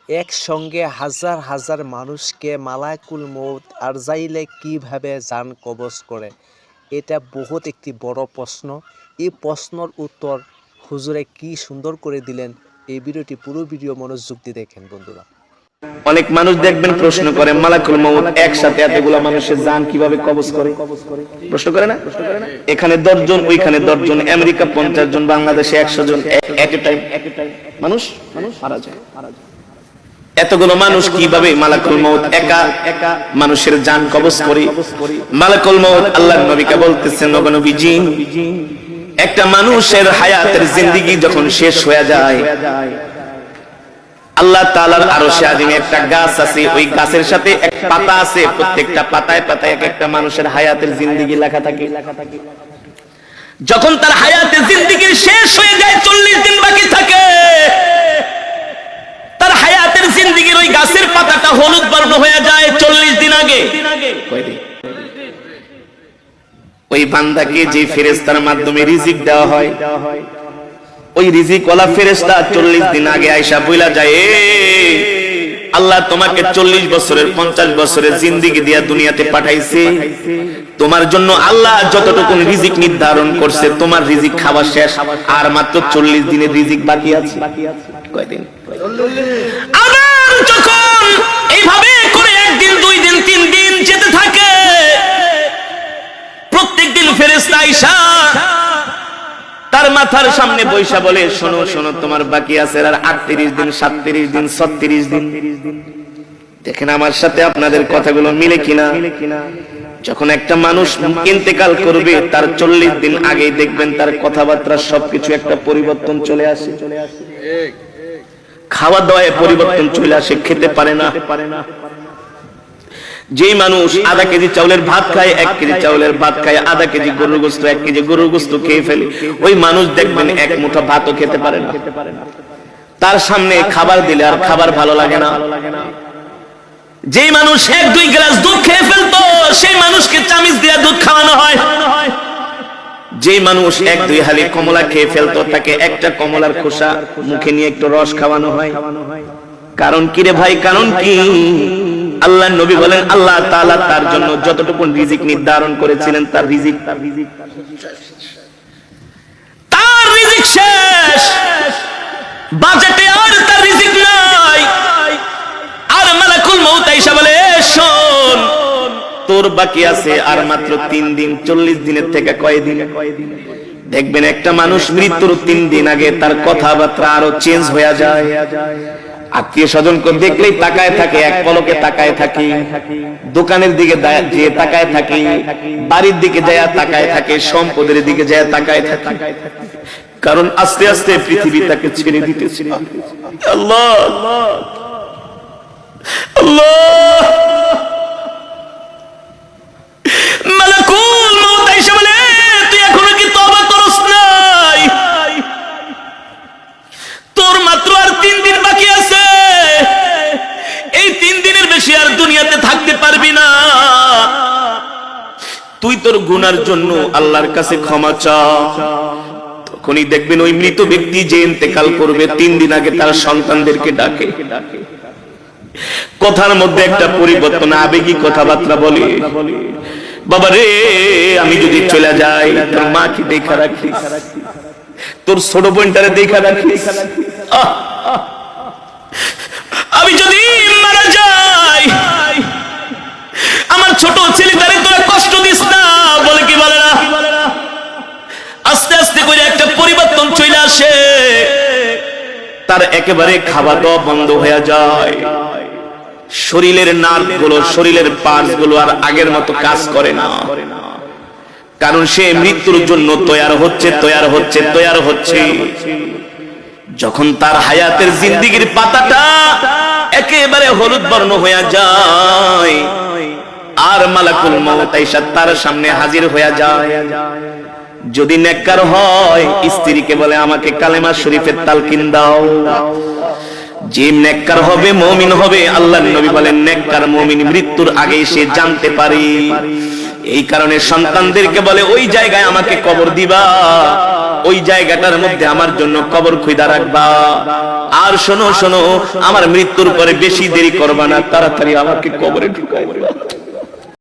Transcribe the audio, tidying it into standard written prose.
একসঙ্গে হাজার হাজার মানুষকে মালাকুল মউত আরজাইলে কিভাবে জান কবজ করে, এটা বহুত একটি বড় প্রশ্ন। এই প্রশ্নের উত্তর হুজুরে কি সুন্দর করে দিলেন। এই ভিডিওটি পুরো ভিডিও মনোযোগ দিয়ে দেখেন বন্ধুরা। অনেক মানুষ দেখবেন প্রশ্ন করে মালাকুল মউত একসাথে এতগুলা মানুষের জান কিভাবে কবজ করে, প্রশ্ন করে না? এখানে 10 জন, ওইখানে 10 জন, আমেরিকা 50 জন, বাংলাদেশে 100 জন, এট এ টাইম মানুষ মারা যায়। এতগুলো মানুষ কিভাবে মালাকুল মউত একা মানুষের জান কবজ করে? মালাকুল মউত আল্লাহর নবীকে বলতেছেন, ওগো নবীজি, একটা মানুষের হায়াতের জিন্দেগি যখন শেষ হয়ে যায়, আল্লাহ তাআলার আরশে আজিমে একটা গাছ আছে, ওই গাছের সাথে এক পাতা আছে, প্রত্যেকটা পাতায় পাতায় এক একটা মানুষের হায়াতের জিন্দেগি লেখা থাকে। যখন তার হায়াতের জিন্দেগি শেষ হয়ে যায়, 40 দিন বাকি থাকে, তার হায়াতের জিন্দেগির ওই গাছের পাতাটা হলুদ বর্ণ হয়ে যায় 40 দিন আগে। ওই বান্দাকে যে ফেরেশতার মাধ্যমে রিজিক দেওয়া হয়, ওই রিজিক ওয়ালা ফেরেশতা 40 দিন আগে আয়েশা বইলা যায়, আল্লাহ তোমাকে 40 বছরের 50 বছরের জিন্দেগি দিয়া দুনিয়াতে পাঠাইছে, তোমার জন্য আল্লাহ যতটুকু রিজিক নির্ধারণ করছে, তোমার রিজিক খাওয়া শেষ, আর মাত্র 40 দিনের রিজিক বাকি আছে। কয়দিন? আবার যখন এইভাবে করে একদিন, 2 দিন, 3 দিন যেতে থাকে, প্রত্যেকদিন ফেরেশতা আয়েশা তার মাথার সামনে বৈশা বলে, শোনো শোনো, তোমার বাকি আছে আর 38 দিন, 37 দিন, 36 দিন। দেখেন আমার সাথে আপনাদের কথাগুলো মিলে কিনা। যখন একটা মানুষ ইন্তেকাল করবে, তার 40 দিন আগেই দেখবেন তার কথাবার্তা সবকিছু একটা পরিবর্তন চলে আসে, খাওয়া দাওয়ায় পরিবর্তন চলে আসে, খেতে পারে না। যে মানুষ আধা কেজি চাউলের ভাত খায়, 1 কেজি চাউলের ভাত খায়, আধা কেজি গরুর গোশত, 1 কেজি গরুর গোশত খেয়ে ফেলে, ওই মানুষ দেখবেন 1 মুঠো ভাতও খেতে পারে না। তার সামনে খাবার দিলে আর খাবার ভালো লাগে না। যে মানুষ 1-2 গ্লাস দুধ খেয়ে ফেলতো, সেই মানুষকে চামচ দিয়ে দুধ খাওয়ানো হয়। যে মানুষ 1-2 হালি কমলা খেয়ে ফেলতো, তাকে একটা কমলার খোসা মুখে নিয়ে একটু রস খাওয়ানো হয়। কারণ কি রে ভাই, কারণ কি? আল্লাহর নবী বলেন, আল্লাহ তাআলা তার জন্য যতটুকু রিজিক নির্ধারণ করেছিলেন, তার রিজিক শেষ, বাজেটে আর তার রিজিক নাই। আর মালাকুল মউত আয়েশা বলে, শোন, তোর বাকি আছে আর মাত্র 3 দিন। 40 দিনের থেকে কয়দিন? দেখবেন একটা মানুষ মৃত্যুর 3 দিন আগে তার কথাবার্তা আরো চেঞ্জ হয়ে যায়। আত্মীয় স্বজনকে দেখলেই তাকায় থাকে, এক পলকে তাকায় থাকে, দোকানের দিকে যেয়ে তাকায় থাকে, বাড়ির দিকে যায় তাকায় থাকে, সম্পদের দিকে যায় তাকায় থাকে। কারণ আস্তে আস্তে পৃথিবী তাকে ছেড়ে দিতেছে। আল্লাহ আল্লাহ, মালাকুল মউত আয়েশা বলে, তুই এখনো কি তওবা করছ নাই? তোর মাত্র আর 3 দিন বাকি আছে। এই 3 দিনের বেশি আর দুনিয়াতে থাকতে পারবি না। তুই তোর গুনার জন্য আল্লাহর কাছে ক্ষমা চা। তখনই দেখবেন ওই মৃত ব্যক্তি যে ইন্তেকাল করবে, 3 দিন আগে তার সন্তানদেরকে ডাকে, কথার মধ্যে একটা পরিবর্তন, আবেগী কথাবার্তা বলে, বাবা রে, আমি যদি চলে যাই, তোর মা কি দেখা রাখিস, তোর ছোট বোনটারে দেখা রাখিস, আমি যদি মারা যাই, আমার ছোট ছেলেটারে তোরা কষ্ট দিস না। বলে কি বলে না? আস্তে আস্তে করে একটা পরিবর্তন চলে আসে, তার একেবারে খাওয়া দাওয়া বন্ধ হয়ে যায়। শরীরের নার্ভ গুলো, শরীরের পার্টস গুলো আর আগের মতো কাজ করে না। কারণ সে মৃত্যুর জন্য তৈয়ার হচ্ছে। যখন তার হায়াতের জিন্দেগির পাতাটা একেবারে হলুদ বর্ণ হয়ে যায়, আর মালাকুল মউত আয়েশা তার সামনে হাজির হয়ে যায়। যদি নেককার হয়, স্ত্রীকে বলে, আমাকে কালেমা শরীফের তালকিন দাও। যে নেককার হবে, মুমিন হবে, আল্লাহর নবী বলেন, নেককার মুমিন মৃত্যুর আগে সে জানতে পারে এই কারণে সন্তানদেরকে বলে ওই জায়গায় আমাকে কবর দিবা, ওই জায়গাটার মধ্যে আমার জন্য কবর খুঁজা রাখবা। আর শোনো শোনো, আমার মৃত্যুর পরে বেশি দেরি করবা না, তাড়াতাড়ি আমাকে কবরে ঢুকাই দিবা।